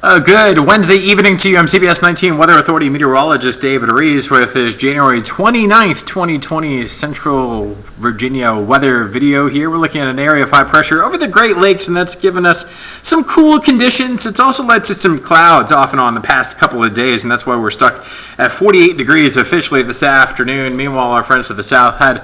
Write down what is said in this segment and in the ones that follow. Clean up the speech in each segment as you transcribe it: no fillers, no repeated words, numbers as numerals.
Good Wednesday evening to you. I'm CBS 19 Weather Authority meteorologist David Rees with his January 29th, 2020 Central Virginia weather video here. We're looking at an area of high pressure over the Great Lakes, and that's given us some cool conditions. It's also led to some clouds off and on the past couple of days, and that's why we're stuck at 48 degrees officially this afternoon. Meanwhile, our friends to the south had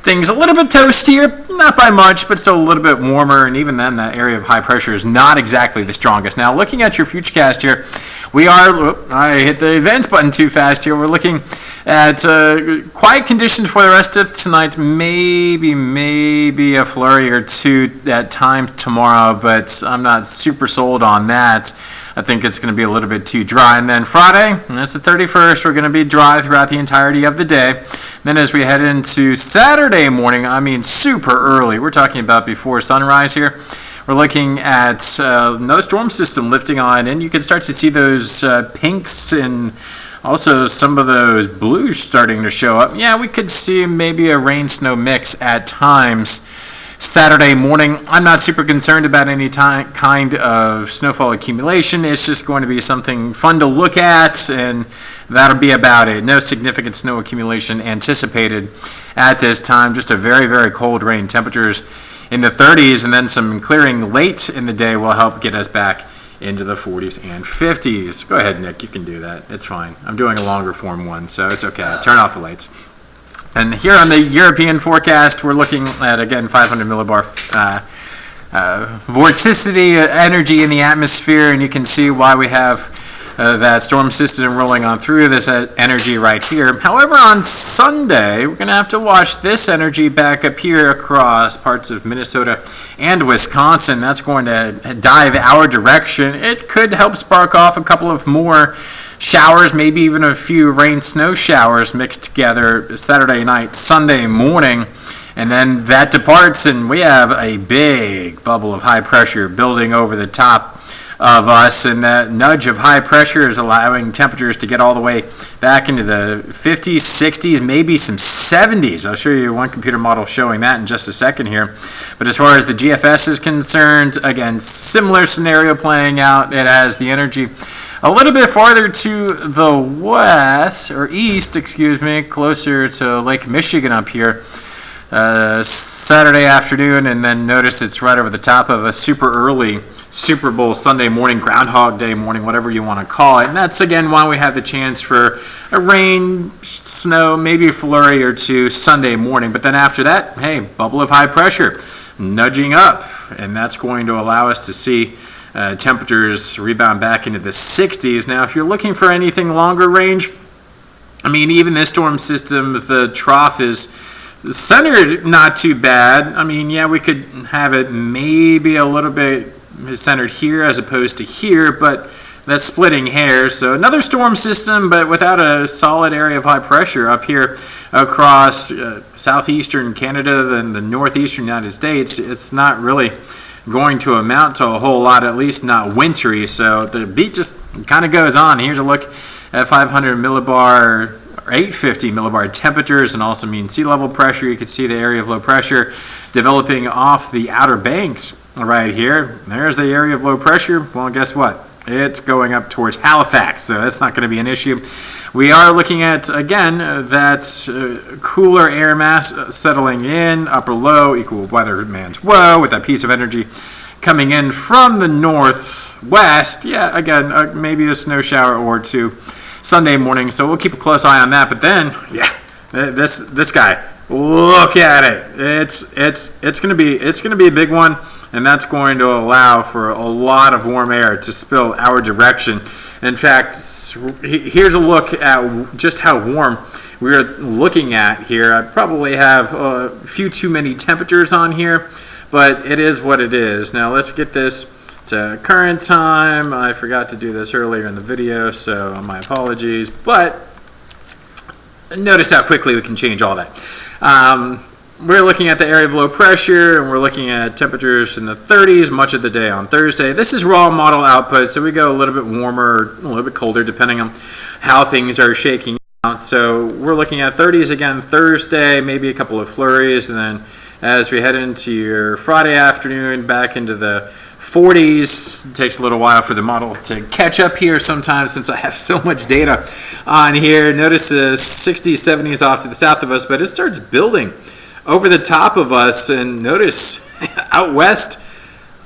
things a little bit toastier, not by much, but still a little bit warmer, and even then that area of high pressure is not exactly the strongest. Now, looking at your futurecast here, I hit the advance button too fast here. We're looking at quiet conditions for the rest of tonight, maybe a flurry or two at times tomorrow, but I'm not super sold on that. I think it's going to be a little bit too dry. And then Friday, that's the 31st, we're going to be dry throughout the entirety of the day. Then as we head into Saturday morning, super early, we're talking about before sunrise here, we're looking at another storm system lifting on, and you can start to see those pinks and also some of those blues starting to show up. Yeah, we could see maybe a rain-snow mix at times Saturday morning. I'm not super concerned about any kind of snowfall accumulation. It's just going to be something fun to look at, and that'll be about it. No significant snow accumulation anticipated at this time. Just a very, very cold rain. Temperatures in the 30s, and then some clearing late in the day will help get us back into the 40s and 50s. Go ahead, Nick. You can do that. It's fine. I'm doing a longer form one, so it's okay. Turn off the lights. And here on the European forecast, we're looking at, again, 500 millibar vorticity energy in the atmosphere, and you can see why we have that storm system rolling on through this energy right here. However, on Sunday, we're going to have to watch this energy back up here across parts of Minnesota and Wisconsin. That's going to dive our direction. It could help spark off a couple of more showers, maybe even a few rain-snow showers mixed together Saturday night, Sunday morning, and then that departs, and we have a big bubble of high pressure building over the top of us, and that nudge of high pressure is allowing temperatures to get all the way back into the 50s, 60s, maybe some 70s. I'll show you one computer model showing that in just a second here. But as far as the GFS is concerned, again, similar scenario playing out. It has the energy a little bit farther to the west, or east, closer to Lake Michigan up here Saturday afternoon, and then notice it's right over the top of a super early Super Bowl Sunday morning, Groundhog Day morning, whatever you want to call it. And that's, again, why we have the chance for a rain, snow, maybe a flurry or two Sunday morning. But then after that, hey, bubble of high pressure nudging up, and that's going to allow us to see temperatures rebound back into the 60s. Now, if you're looking for anything longer range, even this storm system, the trough is centered not too bad. We could have it maybe a little bit centered here as opposed to here, but that's splitting hairs. So another storm system, but without a solid area of high pressure up here across southeastern Canada and the northeastern United States. It's not really going to amount to a whole lot, at least not wintry. So the beat just kind of goes on. Here's a look at 500 millibar or 850 millibar temperatures, and also mean sea level pressure. You can see the area of low pressure developing off the outer banks right here. There's the area of low pressure. Well, guess what? It's going up towards Halifax, so that's not going to be an issue. We are looking at, again, that cooler air mass settling in, upper low, equal weatherman's woe, with that piece of energy coming in from the northwest. Yeah, again, maybe a snow shower or two Sunday morning, so we'll keep a close eye on that. But then, yeah, this guy, look at it. It's going to be a big one. And that's going to allow for a lot of warm air to spill our direction. In fact, here's a look at just how warm we're looking at here. I probably have a few too many temperatures on here, but it is what it is. Now let's get this to current time. I forgot to do this earlier in the video, so my apologies. But notice how quickly we can change all that. We're looking at the area of low pressure, and we're looking at temperatures in the 30s much of the day on Thursday. This is raw model output, so we go a little bit warmer, a little bit colder, depending on how things are shaking out. So we're looking at 30s again Thursday, maybe a couple of flurries, and then as we head into your Friday afternoon, back into the 40s. It takes a little while for the model to catch up here sometimes since I have so much data on here. Notice the 60s, 70s off to the south of us, but it starts building over the top of us. And notice out west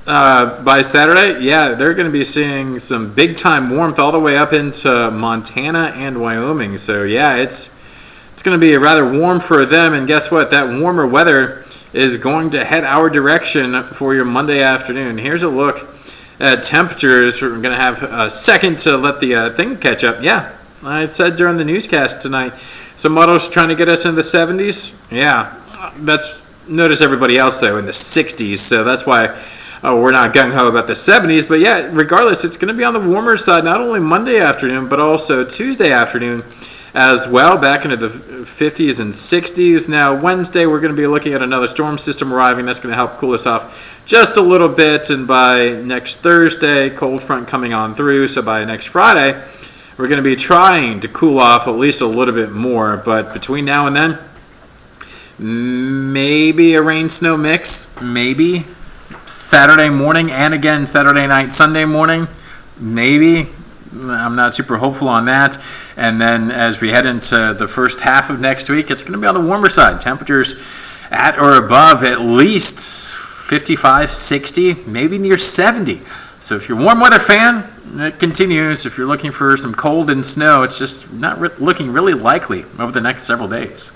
by Saturday, yeah, they're going to be seeing some big time warmth all the way up into Montana and Wyoming. So yeah, it's going to be rather warm for them. And guess what? That warmer weather is going to head our direction for your Monday afternoon. Here's a look at temperatures. We're going to have a second to let the thing catch up. Yeah, I said during the newscast tonight, some models trying to get us in the 70s. Yeah, notice everybody else though in the 60s, so that's why we're not gung-ho about the 70s. But yeah, regardless, it's going to be on the warmer side, not only Monday afternoon, but also Tuesday afternoon as well, back into the 50s and 60s. Now, Wednesday, we're going to be looking at another storm system arriving. That's going to help cool us off just a little bit. And by next Thursday, cold front coming on through. So by next Friday, we're going to be trying to cool off at least a little bit more. But between now and then, maybe a rain-snow mix, maybe Saturday morning and again Saturday night, Sunday morning, maybe. I'm not super hopeful on that. And then as we head into the first half of next week, it's going to be on the warmer side. Temperatures at or above at least 55, 60, maybe near 70. So if you're a warm weather fan, it continues. If you're looking for some cold and snow, it's just not looking really likely over the next several days.